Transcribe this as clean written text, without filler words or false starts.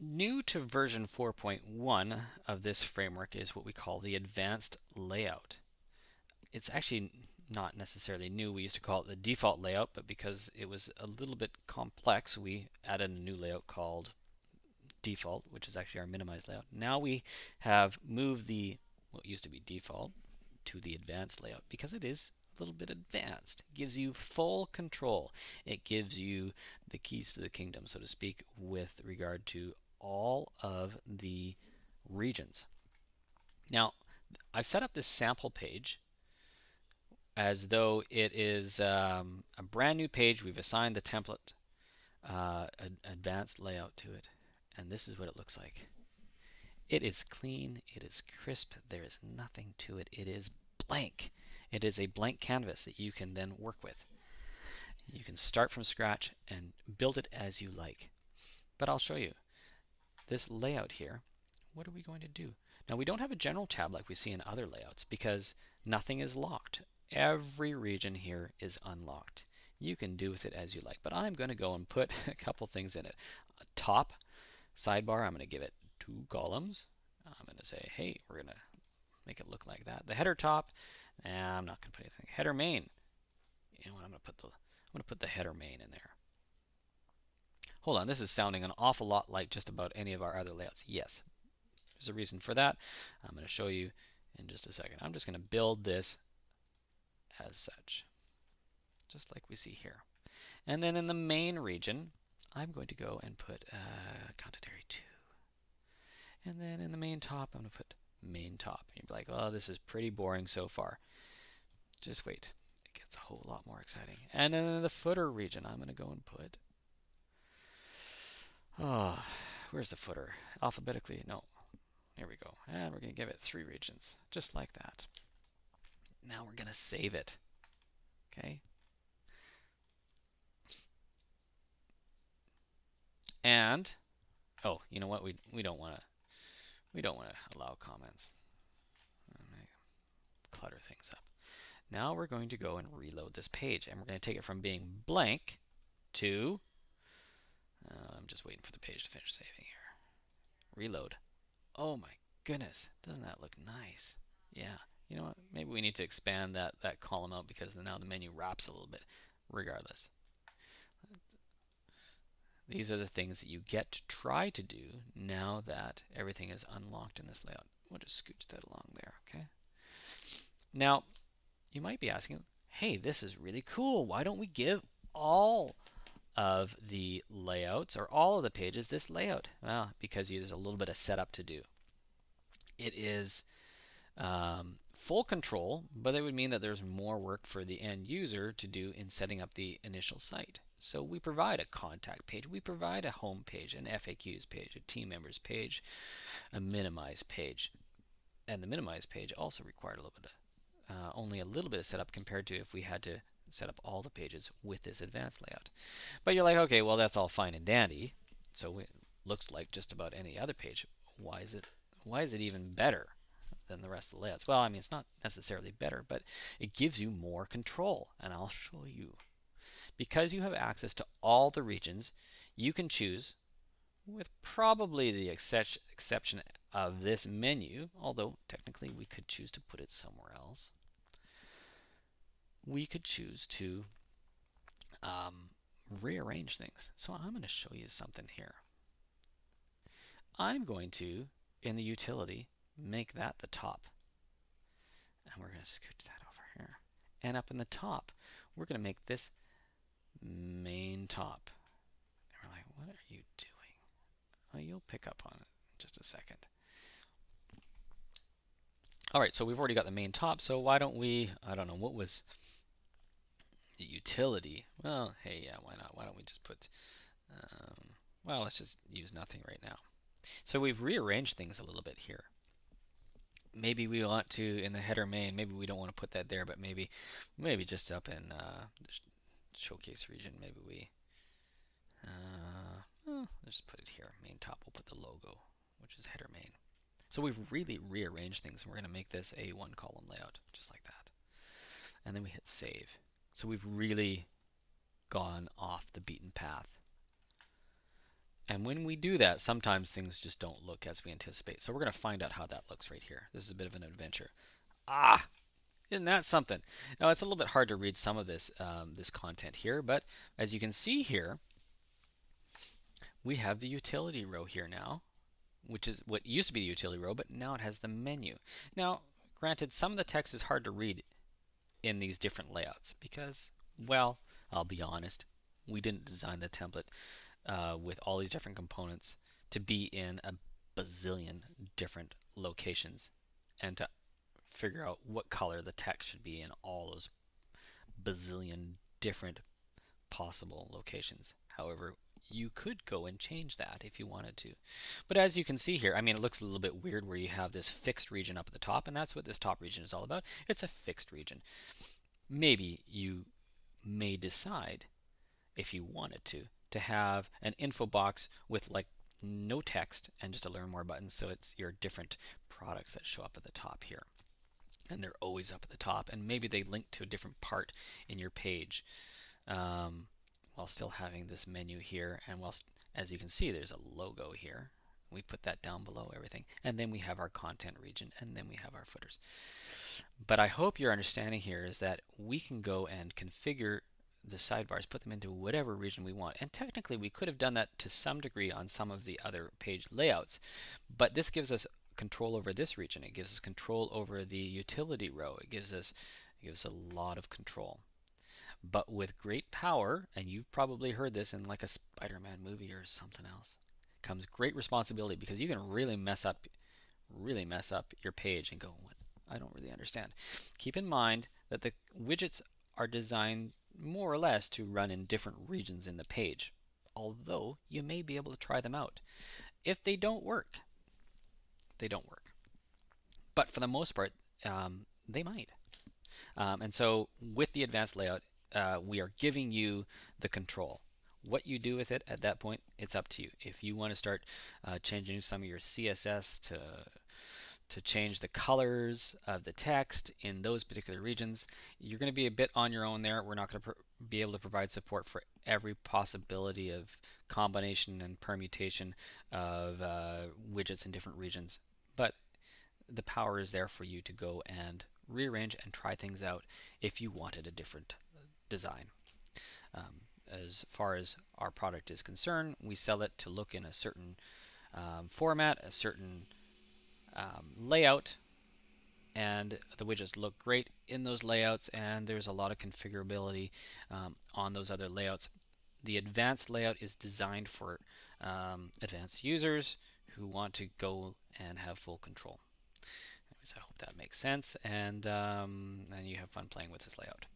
New to version 4.1 of this framework is what we call the advanced layout. It's actually not necessarily new. We used to call it the default layout, but because it was a little bit complex, we added a new layout called default, which is actually our minimized layout. Now we have moved the what used to be default to the advanced layout because it is a little bit advanced. It gives you full control. It gives you the keys to the kingdom, so to speak, with regard to all of the regions. Now, I've set up this sample page as though it is a brand new page. We've assigned the template advanced layout to it, and this is what it looks like. It is clean, it is crisp, there is nothing to it. It is blank. It is a blank canvas that you can then work with. You can start from scratch and build it as you like. But I'll show you this layout here. What are we going to do? Now, we don't have a general tab like we see in other layouts because nothing is locked. Every region here is unlocked. You can do with it as you like, but I'm going to go and put a couple things in it. Top sidebar, I'm going to give it 2 columns. I'm going to say, hey, we're going to make it look like that. The header top, I'm not going to put anything. Header main, you know what? I'm going to put the header main in there. Hold on, this is sounding an awful lot like just about any of our other layouts. Yes, there's a reason for that. I'm going to show you in just a second. I'm just going to build this as such, just like we see here. And then in the main region, I'm going to go and put content area 2. And then in the main top, I'm going to put main top. And you'd be like, oh, this is pretty boring so far. Just wait. It gets a whole lot more exciting. And then in the footer region, I'm going to go and put, oh, where's the footer? Alphabetically, no. Here we go. And we're going to give it 3 regions, just like that. Now we're going to save it. Okay. And, oh, you know what? We don't want to allow comments. Clutter things up. Now we're going to go and reload this page, and we're going to take it from being blank to, I'm just waiting for the page to finish saving here. Reload. Oh my goodness, doesn't that look nice? Yeah, you know what? Maybe we need to expand that column out because now the menu wraps a little bit. Regardless, these are the things that you get to try to do now that everything is unlocked in this layout. We'll just scooch that along there, okay? Now, you might be asking, hey, this is really cool. Why don't we give all of the layouts or all of the pages this layout? Well, because there's a little bit of setup to do. It is full control, but it would mean that there's more work for the end user to do in setting up the initial site. So we provide a contact page, we provide a home page, an FAQs page, a team members page, a minimize page. And the minimize page also required a little bit of, only a little bit of setup compared to if we had to set up all the pages with this advanced layout. But you're like, okay, well, that's all fine and dandy. So it looks like just about any other page. Why is it even better than the rest of the layouts? Well, I mean, it's not necessarily better, but it gives you more control, and I'll show you. Because you have access to all the regions, you can choose, with probably the exception of this menu, although technically we could choose to put it somewhere else. We could choose to rearrange things. So I'm going to show you something here. I'm going to, in the utility, make that the top. And we're going to scooch that over here. And up in the top, we're going to make this main top. And we're like, what are you doing? Well, you'll pick up on it in just a second. All right, so we've already got the main top, so why don't we, I don't know, what was the utility? Well, hey, yeah, why not? Why don't we just put, well, let's just use nothing right now. So we've rearranged things a little bit here. Maybe we want to, in the header main, maybe we don't want to put that there, but maybe just up in the showcase region, maybe we, well, let's put it here. Main top, we'll put the logo, which is header main. So we've really rearranged things, and we're going to make this a 1-column layout, just like that. And then we hit save. So we've really gone off the beaten path. And when we do that, sometimes things just don't look as we anticipate. So we're going to find out how that looks right here. This is a bit of an adventure. Ah, isn't that something? Now it's a little bit hard to read some of this content here, but as you can see here, we have the utility row here now, which is what used to be the utility row, but now it has the menu. Now, granted, some of the text is hard to read in these different layouts because, well, I'll be honest, we didn't design the template with all these different components to be in a bazillion different locations and to figure out what color the text should be in all those bazillion different possible locations. However, you could go and change that if you wanted to. But as you can see here, I mean, it looks a little bit weird where you have this fixed region up at the top, and that's what this top region is all about. It's a fixed region. Maybe you may decide, if you wanted to have an info box with like no text and just a learn more button, so it's your different products that show up at the top here. And they're always up at the top, and maybe they link to a different part in your page, while still having this menu here. And whilst, as you can see, there's a logo here. We put that down below everything, and then we have our content region, and then we have our footers. But I hope your understanding here is that we can go and configure the sidebars, put them into whatever region we want. And technically we could have done that to some degree on some of the other page layouts, but this gives us control over this region. It gives us control over the utility row. It gives us a lot of control. But with great power, and you've probably heard this in like a Spider-Man movie or something else, comes great responsibility, because you can really mess up your page and go, what? I don't really understand. Keep in mind that the widgets are designed more or less to run in different regions in the page, although you may be able to try them out. If they don't work, they don't work. But for the most part, they might. And so with the advanced layout, we are giving you the control. What you do with it at that point, it's up to you. If you want to start changing some of your CSS to change the colors of the text in those particular regions, you're going to be a bit on your own there. We're not going to be able to provide support for every possibility of combination and permutation of widgets in different regions, but the power is there for you to go and rearrange and try things out if you wanted a different design. As far as our product is concerned, we sell it to look in a certain format, a certain layout, and the widgets look great in those layouts, and there's a lot of configurability on those other layouts. The advanced layout is designed for advanced users who want to go and have full control. Anyways, I hope that makes sense, and you have fun playing with this layout.